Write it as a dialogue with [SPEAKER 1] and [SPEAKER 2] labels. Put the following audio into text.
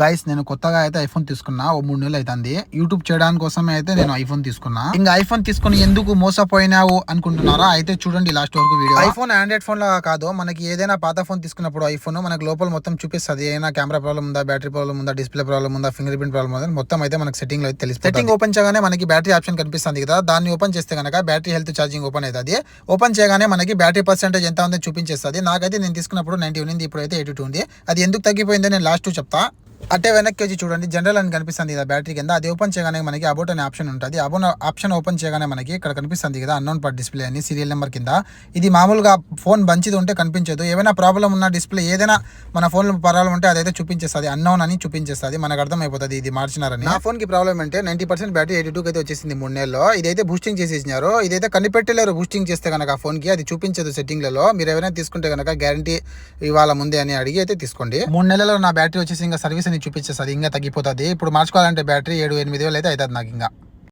[SPEAKER 1] Guys నేను కొత్తగా అయితే ఐఫోన్ తీసుకున్నా. ఓ 3 నెలలు అవుతుంది. యూట్యూబ్ చేయడానికి కోసమే అయితే నేను ఐఫోన్ తీసుకున్నా. ఇంకా ఐఫోన్ తీసుకుని ఎందుకు మోసపోయినావు అనుకుంటున్నారా? అయితే చూడండి లాస్ట్ వరకు వీడియో. ఐఫోన్ ఆండ్రాయిడ్ ఫోన్ లాగా కాదు. మనకి ఏదైనా పాత ఫోన్ తీసుకున్నప్పుడు ఐఫోన్ మనకి లోపల మొత్తం చూపిస్తుంది. ఏదైనా కెమెరా ప్రాబ్లం ఉందా, బ్యాటరీ ప్రాబ్లం ఉందా, డిస్ప్లే ప్రాబ్లం ఉందా, ఫింగర్ ప్రింట్ ప్రాబ్లం ఉందా, మొత్తం అయితే మనకి సెట్టింగ్ లో అయితే తెలుస్తుంది. సెట్టింగ్ ఓపెన్ చేయగానే మనకి బ్యాటరీ ఆప్షన్ కనిపిస్తుంది కదా, దాన్ని ఓపెన్ చేస్తే కనుక బ్యాటరీ హెల్త్ ఛార్జింగ్ ఓపెన్ అవుతుంది. ఓపెన్ చేయగానే మనకి బ్యాటరీ పర్సెంటేజ్ ఎంత ఉందో చూపించేస్తుంది. నాకైతే నేను తీసుకున్నప్పుడు 90 ఉంది, ఇప్పుడైతే 82 ఉంది. అది ఎందుకు తగ్గిపోయిందో నేను లాస్ట్ చెప్తా. అంటే వెనక్కి వచ్చి చూడండి, జనరల్ అని కనిపిస్తుంది కదా బ్యాటరీ కింద. అది ఓపెన్ చేయగానే మనకి అబౌట్ అనే ఆప్షన్ ఉంటుంది. ఆప్షన్ ఓపెన్ చేయగానే మనకి ఇక్కడ కనిపిస్తుంది కదా అన్నోన్ పార్ట్ డిస్ప్లే అని సీరియల్ నెంబర్ కింద. ఇది మామూలుగా ఫోన్ మంచిది ఉంటే కనిపించదు. ఏమైనా ప్రాబ్లం ఉన్న డిస్ప్లే ఏదైనా మన ఫోన్లో ప్రాబ్లం ఉంటే అదైతే చూపించేస్తుంది, అన్నోన్ అని చూపించేస్తుంది. మనకు అర్థమైపోతుంది ఇది మార్చినారని. నా ఫోన్ కి ప్రాబ్లం అంటే 90% బ్యాటరీ 82 అయితే వచ్చేసింది 3 నెలల్లో. ఇదైతే బూస్టింగ్ చేసేసినారు. ఇదైతే కనిపెట్టలేరు బూస్టింగ్ చేస్తే కనుక ఫోన్ కి అది చూపించదు సెట్టింగ్లలో. మీరు ఎవరైనా తీసుకుంటే కనుక గ్యారంటీ ఇవాళ ముందే అని అడిగి అయితే తీసుకోండి. 3 నెలల్లో నా బ్యాటరీ వచ్చేసి ఇంకా సర్వీస్ అని చూపించేస్తుంది, ఇంకా తగ్గిపోతుంది. ఇప్పుడు మార్చుకోవాలంటే బ్యాటరీ 7-8 వేలు అయితే అవుతుంది నాకు ఇంకా.